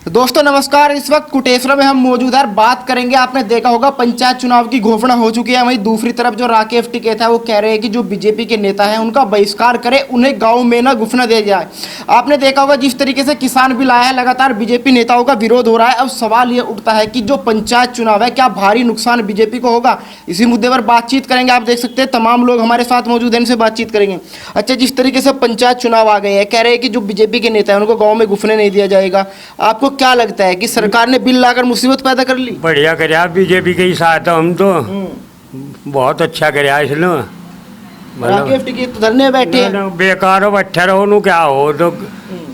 दोस्तों नमस्कार। इस वक्त कुटेश्वर में हम मौजूद हैं, बात करेंगे। आपने देखा होगा पंचायत चुनाव की घोषणा हो चुकी है। वहीं दूसरी तरफ जो राकेश टिकैत है वो कह रहे हैं कि जो बीजेपी के नेता हैं उनका बहिष्कार करें, उन्हें गांव में ना घुसना दिया जाए। आपने देखा होगा जिस तरीके से किसान बिल आया है, लगातार बीजेपी नेताओं का विरोध हो रहा है। अब सवाल ये उठता है कि जो पंचायत चुनाव है क्या भारी नुकसान बीजेपी को होगा। इसी मुद्दे पर बातचीत करेंगे। आप देख सकते हैं तमाम लोग हमारे साथ मौजूद हैं, इनसे बातचीत करेंगे। अच्छा, जिस तरीके से पंचायत चुनाव आ गए हैं, कह रहे हैं कि जो बीजेपी के नेता हैं उनको गाँव में घुसने नहीं दिया जाएगा। आपको क्या लगता है कि सरकार ने बिल लाकर मुसीबत पैदा कर ली? बढ़िया करया बीजेपी के ही साथ हम तो बहुत अच्छा करया इसने। राकेश टिकैत तो धरने बैठे हैं। बेकार हो बैठे रहो नु क्या हो, तो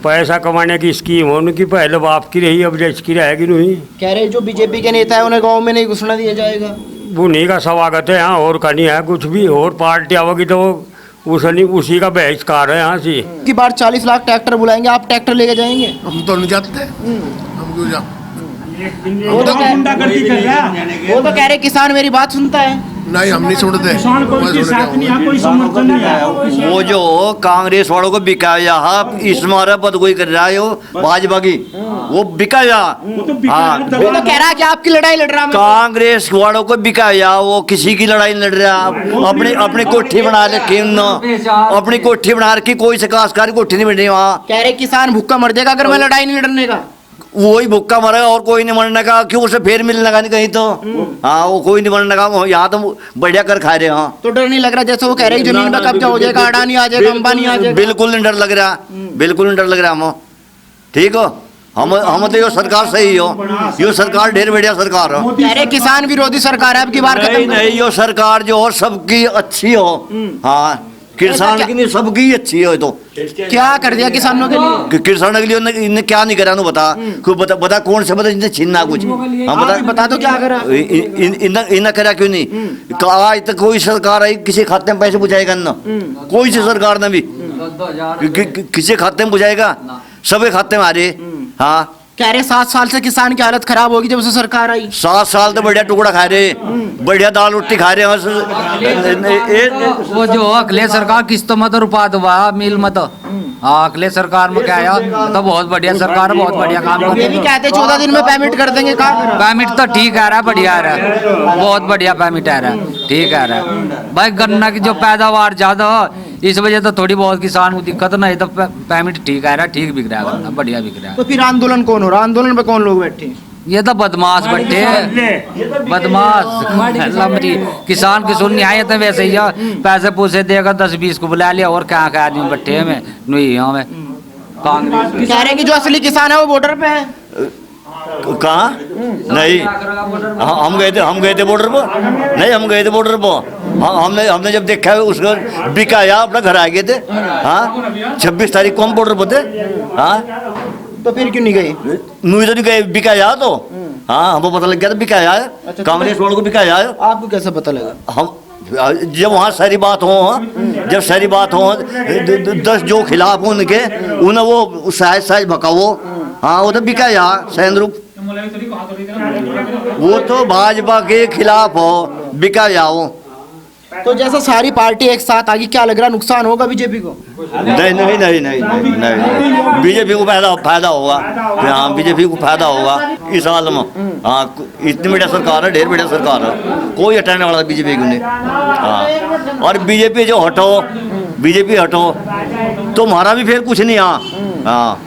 पैसा कमाने की स्कीम हो उनकी पहले बाप की रही, अब देश की रहेगी नहीं। कह रहे जो बीजेपी के नेता है उन्हें गाँव में नहीं घुसना दिया जाएगा। उन्हीं का स्वागत है यहाँ, और का नहीं है कुछ भी। और पार्टी आओगी तो उसी का बहिष्कार है यहाँ से। की बार 40 लाख ट्रैक्टर बुलाएंगे, आप ट्रैक्टर लेके जाएंगे? हम तो नहीं जाते, हम क्यों जा। वो तो कह रहे किसान मेरी बात सुनता है। नहीं, हम नहीं सुनते। वो जो कांग्रेस वालों को बिकाया इस मारा पद कोई कर रहा है वो भाजपा की, वो बिकाया। हाँ, वो तो कह रहा है कि आपकी लड़ाई लड़ रहा है। कांग्रेस वालों को बिकाया, वो किसी की लड़ाई नहीं लड़ रहा। अपनी कोठी बना रखी उन्होंने, अपनी कोठी बना रखी, कोई सकाशकारी कोठी नहीं बन रही वहाँ। कह रहे किसान भूखा मर जाएगा अगर मैं लड़ाई नहीं लड़ने का। वही भुक्का मरेगा और कोई नहीं मरने का। क्यों उसे फिर मिलने का नहीं कहीं तो। हाँ, वो कोई नहीं मरने का। यहाँ तो बढ़िया कर खा रहे हैं। हाँ, तो डर नहीं लग रहा जैसे वो कह रहे जमीन में कब्जा हो जाएगा, अडानी आ जाएगा, अंबानी आ जाएगा? बिल्कुल नहीं डर लग रहा, बिल्कुल नहीं डर लग रहा। हम ठीक हो, हम तो यो सरकार सही हो, यो सरकार ढेर बढ़िया सरकार हो। कह रहे किसान विरोधी सरकार है अब की बार। नहीं, यो सरकार जो हो सबकी अच्छी हो। हाँ, किसान की नहीं सबकी अच्छी है। तो क्या कर दिया किसानों के लिए? किसानों के लिए इन्हें क्या नहीं करा? बता कोई बता कौन से बता इन्हें छीनना कुछ। हम बता दो क्या करा। इन्हें करा क्यों नहीं? आज तक कोई सरकार आई किसी खाते में पैसे बुझाएगा ना? कोई सी सरकार ने भी किसी खाते में बुझाएगा? सबके खाते में आ रहे। हाँ, कह रहे 7 साल से किसान की हालत खराब होगी जब से सरकार आई। 7 साल तो बढ़िया टुकड़ा खा रहे, बढ़िया दाल रोटी खा रहे। वो जो अगले सरकार किस्तों मत रुपा दबा मिल मत। हाँ, अगले सरकार में क्या है तो बहुत बढ़िया सरकार, बहुत बढ़िया काम कर। ये भी कहते 14 दिन में पेमेंट कर देंगे। पेमेंट तो ठीक आ रहा है, बढ़िया आ रहा है, बहुत बढ़िया पेमेंट आ रहा है, ठीक आ रहा है भाई। गन्ना की जो पैदावार ज्यादा इस वजह तो थोड़ी बहुत किसान को दिक्कत नहीं, तो पेमेंट ठीक आ रहा है, ठीक बिक रहा है, गन्ना बढ़िया बिक रहा है। तो फिर आंदोलन कौन हो रहा? आंदोलन पे कौन लोग बैठे हैं? ये तो बदमाश बैठे हैं, बदमाश। किसान की सुन नहीं आए तो वैसे ही पैसे पूसे देगा 10-20 को बुला लिया, और क्या क्या आदमी बैठे हैं में कांग्रेस। कह रहे कि जो असली किसान है वो बॉर्डर पे है। कहाँ? नहीं, हम गए थे बॉर्डर पर। नहीं, हम गए थे बॉर्डर पर। हमने जब देखा उसको बिकाया, अपना घर आ गए थे। हाँ, 26 तारीख को हम बॉर्डर पर थे। हाँ, तो फिर क्यों नहीं गए? मुझे तो नहीं गए, बिकाया तो। हाँ, हमको पता लग गया था बिकाया है। कांग्रेस वालों को बिकाया है। आपको कैसे पता लगा? हम जब वहाँ सारी बात हो, जब सारी बात हो 10 जो खिलाफ उनके उन्हें वो सहज भकाओ। हाँ, वो तो बिकाया सैनरूप, वो तो भाजपा के खिलाफ हो, बिकाया हो। तो जैसा सारी पार्टी एक साथ आ गई, क्या लग रहा नुकसान होगा बीजेपी को? नहीं नहीं नहीं नहीं नहीं नहीं, बीजेपी को फायदा होगा। हाँ, बीजेपी को फायदा होगा इस साल में। हाँ, इतनी बढ़िया सरकार है, ढेर बढ़िया सरकार है, कोई हटाने वाला बीजेपी को नहीं। हाँ, और बीजेपी जो हटो, बीजेपी हटो तो हमारा भी फिर कुछ नहीं। हाँ,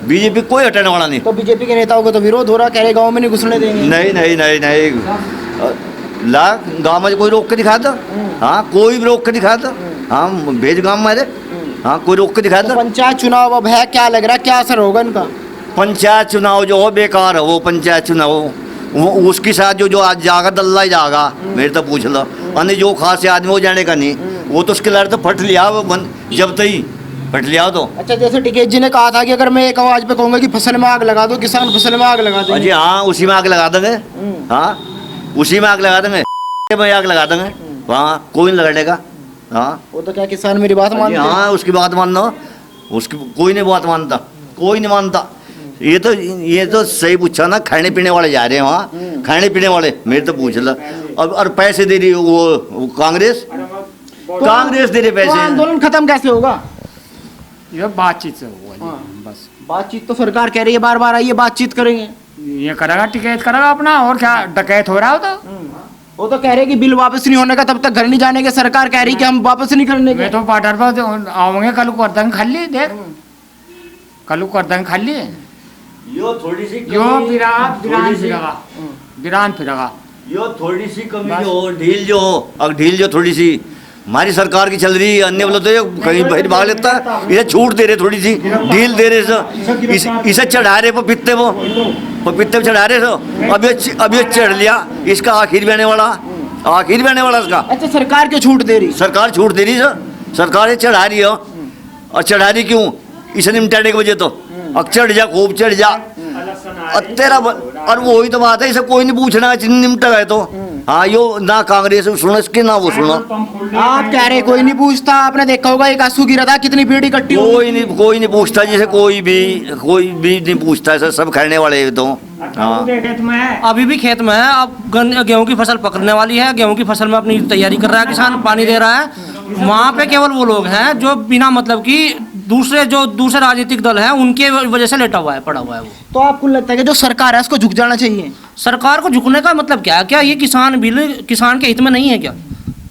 बीजेपी कोई हटाने वाला नहीं। तो बीजेपी के नेताओं को तो विरोध हो रहा, कह रहे गाँव में नहीं घुसने देंगे। नहीं नहीं नहीं नहीं, ला गाँव में कोई रोक के दिखा दो। हाँ, कोई भी रोक के दिखा दो। हाँ, भेज गाँव में। हाँ, कोई रोक के दिखा दो। पंचायत चुनाव अब है, क्या लग रहा है क्या असर होगा इनका? पंचायत चुनाव जो हो बेकार है। वो पंचायत चुनाव वो उसके साथ जो आज जाएगा दल्ला ही जाएगा। मेरे तो पूछ लो, अन्य जो खास आदमी वो जाने का नहीं, वो तो उसके लड़ तो फट लिया वो जब तक फट लिया तो। अच्छा, जैसे टिकैत जी ने कहा था कि अगर मैं एक आवाज पे कहूँगा कि फसल में आग लगा दो, किसान फसल में आग लगा देंगे। जी हाँ, उसी में आग लगा देंगे। हाँ, उसी में आग लगा देंगे, में आग लगा देंगे। वहाँ कोई नहीं लगाएगा। हाँ, वो तो क्या किसान मेरी बात मानते? हाँ, उसकी बात मानना, उसकी कोई नहीं बात मानता, कोई नहीं मानता। ये तो सही पूछा ना, खाने पीने वाले जा रहे हैं वहाँ, खाने पीने वाले। मेरे तो पूछ लो, और पैसे दे रही वो कांग्रेस दे रहे पैसे। आंदोलन खत्म कैसे होगा? यह बातचीत से हुआ बस। बातचीत तो सरकार कह रही है, बार बार आइए बातचीत करेंगे। ये करेगा टिकट करेगा अपना, और क्या डकैत हो रहा हो तो। वो तो कह रहे कि बिल वापस नहीं होने का तब तक घर नहीं जाने के, सरकार कह रही कि हम वापस नहीं करने के। मैं तो पाटर पर आऊंगे, कल कर देंगे खाली, देख कल कर देंगे खाली। यो थोड़ी सी यो बिरान फिरेगा यो थोड़ी सी कमी जो हो, ढील जो हो, अब ढील जो थोड़ी सी हमारी सरकार की चल रही है, अन्य बोले तो ये कहीं बाहर भाग लेता है, इसे छूट दे रहे, थोड़ी सी ढील दे रहे, इसे चढ़ा रहे पपीते, वो पपीते चढ़ा रहे सो, अब ये चढ़ लिया, इसका आखिर भी आने वाला इसका। अच्छा, सरकार क्यों छूट दे रही? सरकार छूट दे रही सर, सरकार ये चढ़ा रही है, और चढ़ा रही क्यों? इसे निपटाने की वजह तो अब चढ़ जा, खूब चढ़ जा, तेरा और वही तो बात है, इसे कोई नहीं पूछना निपटा गए तो। हाँ, यो ना कांग्रेस सुनो इसके, ना वो सुनो। आप कह रहे कोई नहीं पूछता, आपने देखा होगा एक आंसू गिरा था, कितनी भीड़ इकट्ठी हुई। कोई नहीं पूछता, जैसे कोई भी नहीं पूछता है, सब खेलने वाले हैं तो। हाँ, अभी भी खेत में है, अब गेहूं की फसल पकड़ने वाली है, गेहूं की फसल में अपनी तैयारी कर रहा है किसान, पानी दे रहा है। वहाँ पे केवल वो लोग हैं जो बिना मतलब कि दूसरे राजनीतिक दल हैं, उनके वजह से लेटा हुआ है, पड़ा हुआ है वो। तो आपको लगता है कि जो सरकार है उसको झुक जाना चाहिए? सरकार को झुकने का मतलब क्या है? क्या ये किसान बिल किसान के हित में नहीं है क्या?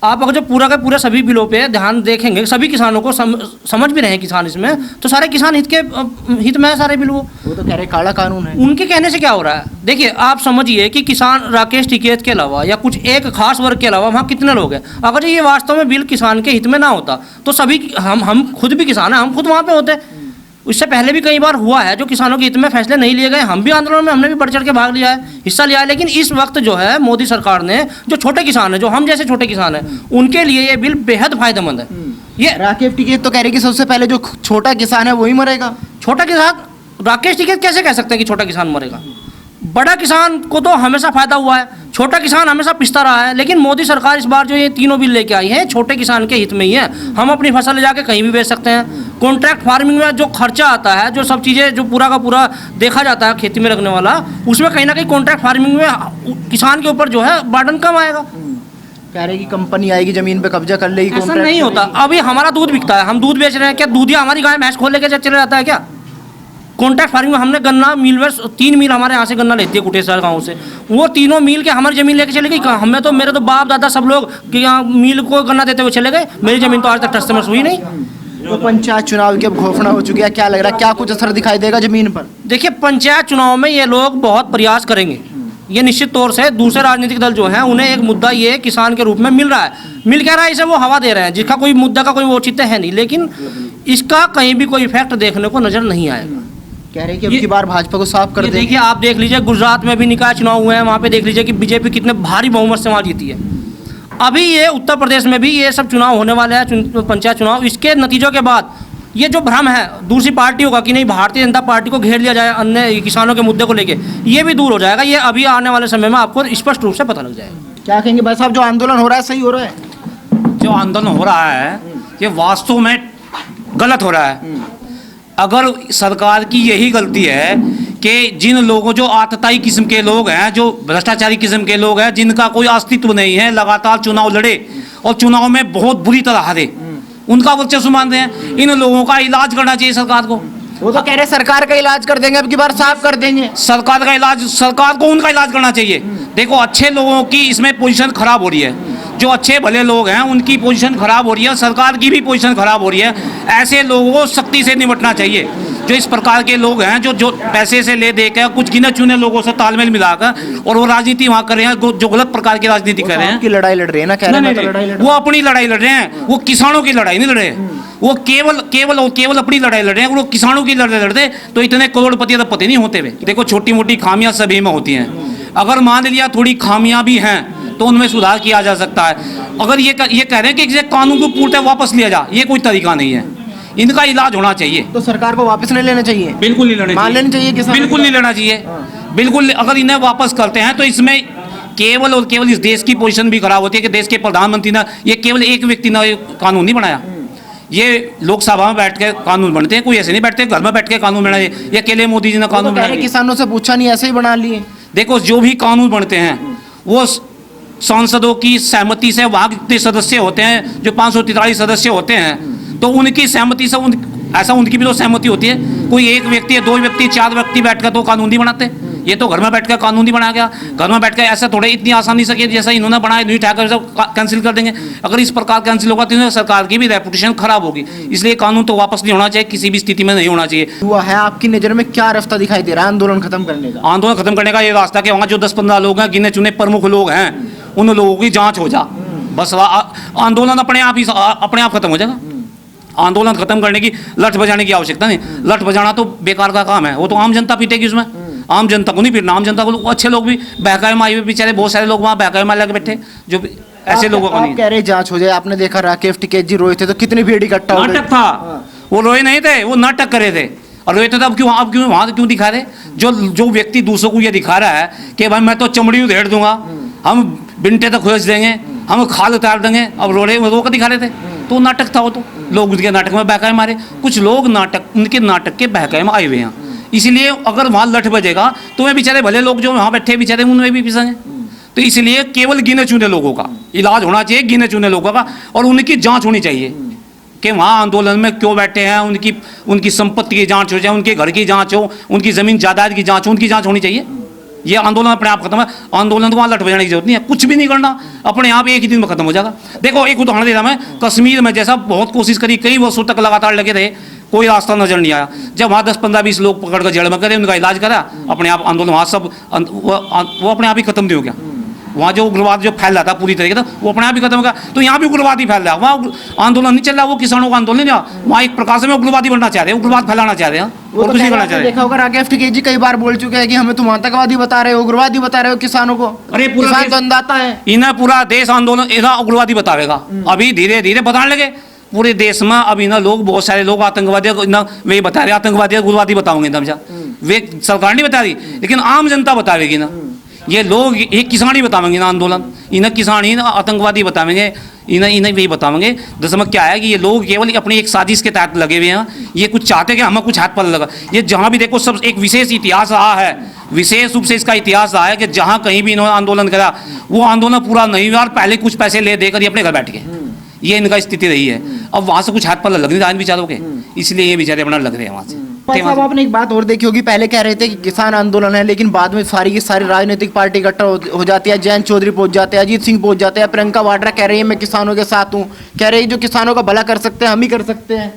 आप अगर जो पूरा का पूरा सभी बिलों पे ध्यान देखेंगे, सभी किसानों को समझ भी रहे हैं किसान इसमें, तो सारे किसान हित में है सारे बिल। वो तो कह रहे काला कानून है। उनके कहने से क्या हो रहा है? देखिए, आप समझिए कि किसान राकेश टिकैत के अलावा या कुछ एक खास वर्ग के अलावा वहाँ कितने लोग हैं। अगर ये वास्तव में बिल किसान के हित में ना होता तो सभी हम खुद भी किसान हैं, हम खुद वहाँ पे होते। इससे पहले भी कई बार हुआ है जो किसानों के हित में फैसले नहीं लिए गए, हम भी आंदोलन में हमने भी बढ़ चढ़ के भाग लिया है, हिस्सा लिया है। लेकिन इस वक्त जो है मोदी सरकार ने जो छोटे किसान हैं, जो हम जैसे छोटे किसान हैं, उनके लिए ये बिल बेहद फायदेमंद है। ये राकेश टिकैत तो कह रहे कि सबसे पहले जो छोटा किसान है वही मरेगा। छोटा किसान, राकेश टिकैत कैसे कह सकते हैं कि छोटा किसान मरेगा? बड़ा किसान को तो हमेशा फायदा हुआ है, छोटा किसान हमेशा पिसता रहा है। लेकिन मोदी सरकार इस बार जो ये तीनों बिल लेके आई है, छोटे किसान के हित में ही है। हम अपनी फसल ले जाके कहीं भी बेच सकते हैं। कॉन्ट्रैक्ट फार्मिंग में जो खर्चा आता है, जो सब चीज़ें जो पूरा का पूरा देखा जाता है खेती में रखने वाला, उसमें कहीं ना कहीं कॉन्ट्रैक्ट फार्मिंग में किसान के ऊपर जो है बर्डन कम आएगा। कह रहे कि कंपनी आएगी जमीन पे कब्जा कर लेगी। ऐसा नहीं होता। अभी हमारा दूध बिकता है, हम दूध बेच रहे हैं, क्या दूधिया हमारी गाय भैंस खोल लेके चले जाता है क्या? कॉन्ट्रैक्ट फार्मिंग में हमने गन्ना मिल में 3 मील हमारे यहाँ से गन्ना लेती है कुटेसर गांव से, वो तीनों मील के हमारी ज़मीन लेके चले गई। हमें तो मेरे तो बाप दादा सब लोग कि यहाँ मील को गन्ना देते हुए चले गए, मेरी ज़मीन तो आज तक टच में हुई नहीं। तो पंचायत चुनाव की अब घोषणा हो चुकी है, क्या लग रहा है, क्या कुछ असर दिखाई देगा ज़मीन पर? देखिए, पंचायत चुनाव में ये लोग बहुत प्रयास करेंगे, ये निश्चित तौर से। दूसरे राजनीतिक दल जो हैं उन्हें एक मुद्दा ये किसान के रूप में मिल रहा है, मिल क्या रहा है, इसे वो हवा दे रहे हैं, जिसका कोई मुद्दा का कोई वो चित्त है नहीं। लेकिन इसका कहीं भी कोई इफेक्ट देखने को नजर नहीं आएगा। कह रहे कि अब की बार भाजपा को साफ कर देंगे। देखिए, आप देख लीजिए, गुजरात में भी निकाय चुनाव हुए हैं, वहाँ पे देख लीजिए कि बीजेपी कितने भारी बहुमत से वहाँ जीती है। अभी ये उत्तर प्रदेश में भी ये सब चुनाव होने वाले हैं, पंचायत चुनाव। इसके नतीजों के बाद ये जो भ्रम है दूसरी पार्टियों का कि नहीं भारतीय जनता पार्टी को घेर लिया जाए अन्य किसानों के मुद्दे को लेके, ये भी दूर हो जाएगा। ये अभी आने वाले समय में आपको स्पष्ट रूप से पता लग जाएगा। क्या कहेंगे भाई साहब, जो आंदोलन हो रहा है सही हो रहा है? जो आंदोलन हो रहा है ये वास्तव में गलत हो रहा है। अगर सरकार की यही गलती है कि जिन लोगों, जो आतताई किस्म के लोग हैं, जो भ्रष्टाचारी किस्म के लोग हैं, जिनका कोई अस्तित्व नहीं है, लगातार चुनाव लड़े और चुनाव में बहुत बुरी तरह हारे, उनका वर्चस्व मानते हैं, इन लोगों का इलाज करना चाहिए सरकार को। वो तो कह रहे सरकार का इलाज कर देंगे, अब की बार साफ कर देंगे। सरकार का इलाज, सरकार को उनका इलाज करना चाहिए। देखो, अच्छे लोगों की इसमें पोजीशन खराब हो रही है, जो अच्छे भले लोग हैं उनकी पोजीशन खराब हो रही है, सरकार की भी पोजीशन खराब हो रही है। ऐसे लोगों को सख्ती से निपटना चाहिए। जो इस प्रकार के लोग हैं, जो पैसे से ले दे कर कुछ गिने चुने लोगों से तालमेल मिलाकर और वो राजनीति वहाँ कर रहे हैं, जो गलत प्रकार की राजनीति कर रहे हैं। की लड़ाई लड़ रहे हैं ना, कह रहे हैं वो अपनी लड़ाई लड़ रहे हैं, वो किसानों की लड़ाई नहीं लड़ रहे। वो केवल अपनी लड़ाई लड़ रहे हैं। वो किसानों की लड़ाई लड़ते तो इतने करोड़पति अरबपति नहीं होते वे। देखो, छोटी मोटी खामियां सभी में होती हैं। अगर मान लिया थोड़ी खामियां भी हैं तो उनमें सुधार किया जा सकता है। अगर ये कह रहे हैं कि कानून को पूर्णतः वापस लिया जा, ये कोई तरीका नहीं है। इनका इलाज होना चाहिए। तो सरकार को वापस नहीं लेना चाहिए, बिल्कुल नहीं लेना मान लेनी चाहिए किसान, बिल्कुल नहीं लेना चाहिए। बिल्कुल, अगर इन्हें वापस करते हैं तो इसमें केवल और केवल इस देश की पोजीशन भी खराब होती है कि देश के प्रधानमंत्री ने, ये केवल एक व्यक्ति ने कानून नहीं बनाया, ये लोकसभा में बैठ के कानून बनते हैं। कोई ऐसे नहीं बैठते घर में बैठ के कानून बनाए, ये अकेले मोदी जी ने कानून बनाया। किसानों से पूछा नहीं, ऐसे ही बना लिए। देखो, जो भी कानून बनते हैं वो सांसदों की सहमति से, वहाँ कितने सदस्य होते हैं, जो 543 सदस्य होते हैं, तो उनकी सहमति से ऐसा उनकी भी तो सहमति होती है। कोई एक व्यक्ति है, 2 व्यक्ति, 4 व्यक्ति बैठकर तो कानून नहीं बनाते। ये तो घर में बैठकर कानून नहीं बनाया गया। घर में बैठकर ऐसा थोड़े इतनी आसानी से कि जैसा इन्होंने बनाया नहीं उठाकर सब कैंसिल कर देंगे। अगर इस प्रकार कैंसिल होगा तो सरकार की भी रेपुटेशन खराब होगी। इसलिए कानून तो वापस नहीं होना चाहिए, किसी भी स्थिति में नहीं होना चाहिए। हुआ है आपकी नज़र में क्या रास्ता दिखाई दे रहा है आंदोलन खत्म करने का? आंदोलन खत्म करने का ये रास्ता कि वहाँ जो 10-15 लोग हैं, गिने चुने प्रमुख लोग हैं, उन लोगों की जांच हो जा, बस आंदोलन अपने आप खत्म हो जाएगा। आंदोलन खत्म करने की लठ बजाने की आवश्यकता नहीं। लठ बजाना तो बेकार का काम है, वो तो आम जनता पीटेगी उसमें। आम जनता को नहीं पीटना। आम जनता को अच्छे लोग भी बहकाए माए हुए बेचारे बहुत सारे लोग वहाँ बहकाए माए लगे बैठे, जो ऐसे लोगों को नहीं। कह रहे जांच हो जाए। आपने देखा राकेश टिकैत जी रोए थे तो कितनी भीड़ इकट्ठा हो गई। नाटक था, वो रोए नहीं थे, वो नाटक करे थे। और रोए थे तो अब क्यों वहाँ क्यों दिखा रहे? जो व्यक्ति दूसरों को ये दिखा रहा है कि भाई मैं तो चमड़ी उधेड़ दूंगा, हम बिंटे तक खोज देंगे, हम खाल उतार देंगे, अब रो कर दिखा रहे थे। तो नाटक था वो, तो लोग उनके नाटक में बहकाए मारे। कुछ लोग उनके नाटक के बहकाए में आए हुए हैं। इसलिए अगर वहाँ लठ बजेगा तो वे बेचारे भले लोग जो वहाँ बैठे बेचारे उनमें भी पिसेंगे। तो इसलिए केवल गिने चुने लोगों का इलाज होना चाहिए, गिने चुने लोगों का, और उनकी जांच होनी चाहिए कि वहाँ आंदोलन में क्यों बैठे हैं। उनकी संपत्ति की जांच हो जाए, उनके घर की जांच हो, उनकी ज़मीन जायदाद की जांच हो, उनकी जांच होनी चाहिए। ये आंदोलन अपने आप खत्म है। आंदोलन तो वहाँ लठ बजाने की जरूरत नहीं है, कुछ भी नहीं करना, अपने आप एक ही दिन में खत्म हो जाएगा। देखो एक उदाहरण दे रहा मैं, कश्मीर में जैसा बहुत कोशिश करी, कई वर्षों तक लगातार लगे रहे, कोई रास्ता नजर नहीं आया। जब वहाँ 10-15-20 लोग पकड़ कर जेल में करे, उनका इलाज करा, अपने आप आंदोलन वहाँ सब वो अपने आप ही खत्म नहीं हो गया। वहाँ जो उग्रवाद जो फैल रहा था पूरी तरीके से, वो अपने आप ही खत्म हो गया। तो यहाँ भी उग्रवाद ही फैल रहा है। वहाँ आंदोलन नहीं चल रहा, वो किसानों का आंदोलन नहीं रहा, वहाँ एक प्रकार से उग्रवादी बनना चाह रहे हैं, उग्रवाद फैलाना चाह रहे हैं, और कुछ नहीं करना चाह रहे। देखा होगा राकेश टिकैत जी कई बार बोल चुके हैं कि हमें तुम आतंकवादी बता रहे हो, उग्रवादी बता रहे हो किसानों को। अरे किसान तो अन्नदाता है। इन्हें पूरा देश आंदोलन इन्हें उग्रवादी बतावेगा। अभी धीरे धीरे बताने लगे पूरे देश में। अब इन्हें लोग बहुत सारे लोग आतंकवादी वही बता रहे, आतंकवादी उग्रवादी बताओगे समझा। वे सरकार नहीं बता रही, लेकिन आम जनता बतावेगी ना। ये लोग एक किसान ही बतावेंगे ना आंदोलन, इन्हें किसान ही ना आतंकवादी बतावेंगे, इन्हें वही बतावेंगे। दरअसल क्या है कि ये लोग केवल अपनी एक साजिश के तहत लगे हुए हैं। ये कुछ चाहते हैं कि हमें कुछ हाथ पर लगा। ये जहाँ भी देखो सब एक विशेष इतिहास रहा है, विशेष रूप से इसका इतिहास रहा है कि जहाँ कहीं भी इन्होंने आंदोलन करा वो आंदोलन पूरा नहीं हुआ और पहले कुछ पैसे ले देकर ये अपने घर बैठ गए। ये इनका स्थिति रही है। अब वहाँ से कुछ हाथ पर लग नहीं रहा इन बेचारों के, इसलिए ये बेचारे अपना लग रहे हैं वहाँ से। साहब आपने एक बात और देखी होगी, पहले कह रहे थे कि किसान आंदोलन है, लेकिन बाद में सारी की सारी राजनीतिक पार्टी इकट्ठा हो जाती है। जयंत चौधरी पहुंच जाते हैं, अजीत सिंह पहुंच जाते हैं, प्रियंका वाड्रा कह रही है मैं किसानों के साथ हूँ, कह रही है जो किसानों का भला कर सकते हैं हम ही कर सकते हैं।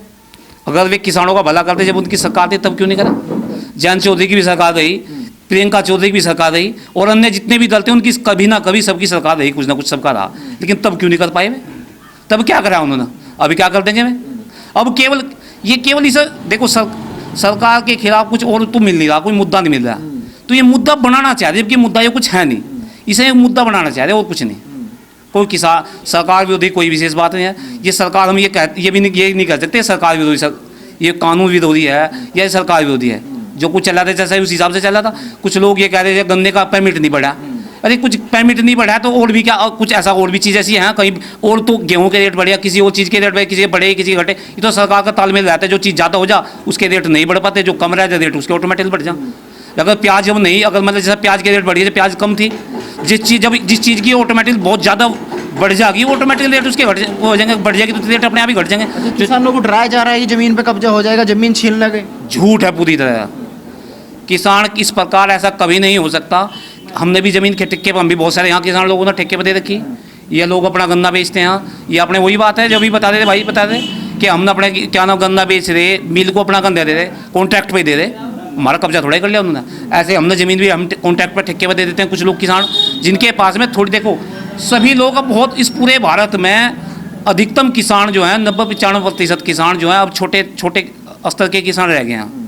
अगर वे किसानों का भला करते जब उनकी सरकार थी तब क्यों नहीं करा? जयंत चौधरी की भी सरकार रही, प्रियंका चौधरी की भी सरकार रही, और अन्य जितने भी दल थे उनकी कभी ना कभी सबकी सरकार रही, कुछ ना कुछ सबका रहा, लेकिन तब क्यों नहीं कर पाए वे? तब क्या करा उन्होंने? अभी क्या कर देंगे वे? अब केवल इसे देखो सरकार के खिलाफ कुछ और तो मिल नहीं रहा, कोई मुद्दा नहीं मिल रहा, तो ये मुद्दा बनाना चाह रहे, जबकि मुद्दा ये कुछ है नहीं, इसे मुद्दा बनाना चाह रहे और कुछ नहीं। कोई किसान सरकार विरोधी कोई विशेष बात नहीं है। ये सरकार हम ये नहीं कह सकते सरकार विरोधी, ये कानून विरोधी है या सरकार विरोधी है। जो कुछ चला था जैसा उस हिसाब से चला था। कुछ लोग ये कह रहे थे गन्ने का परमिट नहीं बढ़ा, अरे कुछ परमिट नहीं बढ़ा तो और भी क्या, कुछ ऐसा और भी चीज़ ऐसी है कहीं और तो गेहूं के रेट बढ़िया, किसी और चीज़ के रेट बढ़े, किसी के बढ़े किसी के घटे। ये तो सरकार का तालमेल रहता है, जो चीज़ ज़्यादा हो जा उसके रेट नहीं बढ़ पाते, जो कम रहते रेट उसके ऑटोमेटिक बढ़ जा। अगर प्याज हम नहीं, अगर मतलब जैसे प्याज के रेट बढ़ी है, प्याज कम थी, जिस चीज़ की ऑटोमेटिक बहुत ज़्यादा बढ़ जाएगी वो ऑटोमेटिक रेट उसके हो जाएंगे, बढ़ जाएगी तो रेट अपने आप ही घट जाएंगे। किसानों को डराया जा रहा है कि जमीन पे कब्जा हो जाएगा, जमीन छीन लगे। झूठ है पूरी तरह। किसान इस प्रकार ऐसा कभी नहीं हो सकता। हमने भी ज़मीन के ठेके पर, हम भी बहुत सारे यहाँ किसान लोगों ने ठेके पर दे रखी। ये लोग अपना गन्ना बेचते हैं, ये अपने वही बात है जो भी बता रहे थे भाई, बता रहे कि हमने अपने क्या नाम गन्ना बेच रहे, मिल को अपना गन्ना दे रहे, कॉन्ट्रैक्ट पे दे रहे, हमारा कब्जा थोड़ा ही कर लिया उन्होंने। ऐसे हमने ज़मीन भी हम कॉन्ट्रैक्ट पर ठेके पर दे देते हैं। कुछ लोग किसान जिनके पास में थोड़ी, देखो सभी लोग अब बहुत, इस पूरे भारत में अधिकतम किसान जो है 90-95% किसान जो है अब छोटे स्तर के किसान रह गए हैं।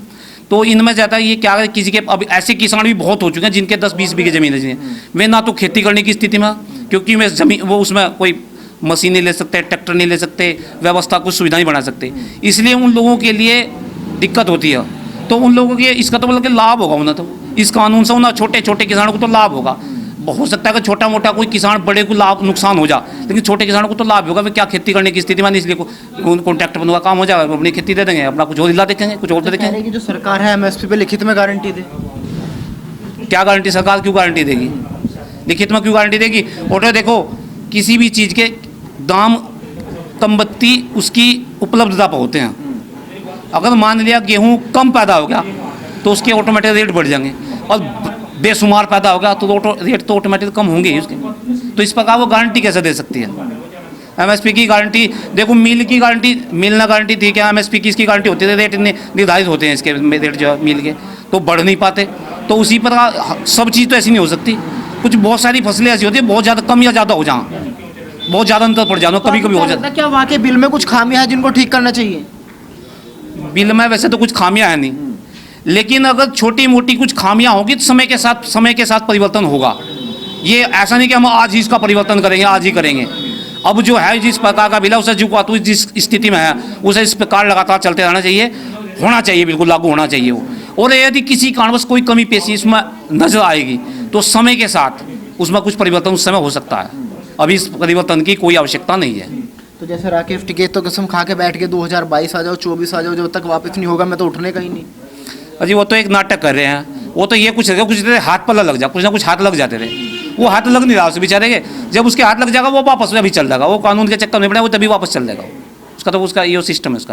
तो इनमें ज़्यादा ये क्या है, किसी के अब ऐसे किसान भी बहुत हो चुके हैं जिनके 10-20 बीघे ज़मीन है, वे ना तो खेती करने की स्थिति में, क्योंकि वे ज़मीन वो उसमें कोई मशीन नहीं ले सकते, ट्रैक्टर नहीं ले सकते, व्यवस्था कुछ सुविधा नहीं बना सकते, इसलिए उन लोगों के लिए दिक्कत होती है। तो उन लोगों के इसका तो मतलब लाभ होगा उन्हें, तो इस कानून से उन्हें छोटे किसानों को तो लाभ होगा। हो सकता है कि छोटा मोटा कोई किसान बड़े को लाभ नुकसान हो जा, लेकिन छोटे किसानों को तो लाभ होगा। वे क्या खेती करने की स्थिति में नहीं, इसलिए कॉन्ट्रैक्ट बनवा काम हो जाएगा, अपनी खेती दे देंगे, अपना कुछ और हिला देखेंगे, कुछ और देखेंगे। जो सरकार है एमएसपी पे लिखित में गारंटी दे, क्या गारंटी? सरकार क्यों गारंटी देगी? लिखित में क्यों गारंटी देगी? और देखो किसी भी चीज़ के दाम कमबत्ती उसकी उपलब्धता पर होते हैं। अगर मान लिया गेहूं कम पैदा हो गया तो उसके ऑटोमेटिक रेट बढ़ जाएंगे, और बेशुमार पैदा होगा तो रेट तो ऑटोमेटिक कम होंगे ही उसके। तो इस प्रकार वो गारंटी कैसे दे सकती है? एमएसपी की गारंटी देखो, मिल की गारंटी, मिल ना गारंटी ठीक है, एमएसपी की इसकी गारंटी होती है, रेट इतने निर्धारित होते हैं इसके रेट जो मिल के, तो बढ़ नहीं पाते। तो उसी प्रकार सब चीज़ तो ऐसी नहीं हो सकती, कुछ बहुत सारी फसलें ऐसी होती है बहुत ज़्यादा कम या ज़्यादा हो जाए, बहुत ज़्यादा अंतर पड़ जाना, कभी कभी हो जाता है। क्या वाकई बिल में कुछ खामियां हैं जिनको ठीक करना चाहिए? बिल में वैसे तो कुछ खामियां हैं नहीं, लेकिन अगर छोटी मोटी कुछ खामियां होगी तो समय के साथ परिवर्तन होगा। ये ऐसा नहीं कि हम आज ही इसका परिवर्तन करेंगे, आज ही करेंगे। अब जो है जिस प्रकार का बिल है उसे जो जिस स्थिति में है उसे इस प्रकार लगातार चलते रहना चाहिए, होना चाहिए, बिल्कुल लागू होना चाहिए वो। और यदि किसी कारणवश कोई कमी पेशी इसमें नजर आएगी तो समय के साथ उसमें कुछ परिवर्तन उस समय हो सकता है, अभी इस परिवर्तन की कोई आवश्यकता नहीं है। तो जैसे राकेश टिकैत तो कसम खा के बैठ के 2022 आ जाओ, 24 आ जाओ, जब तक वापस नहीं होगा मैं तो उठने का ही नहीं। अजी वो तो एक नाटक कर रहे हैं, वो तो ये कुछ हाथ पर लग जा, कुछ ना कुछ हाथ लग जाते थे, वो हाथ लग नहीं रहा उसे बेचारे के। जब उसके हाथ लग जाएगा वो वापस अभी चल जाएगा, वो कानून के चक्कर में पड़े वो तभी वापस चल जाएगा उसका, तो उसका ये सिस्टम है उसका।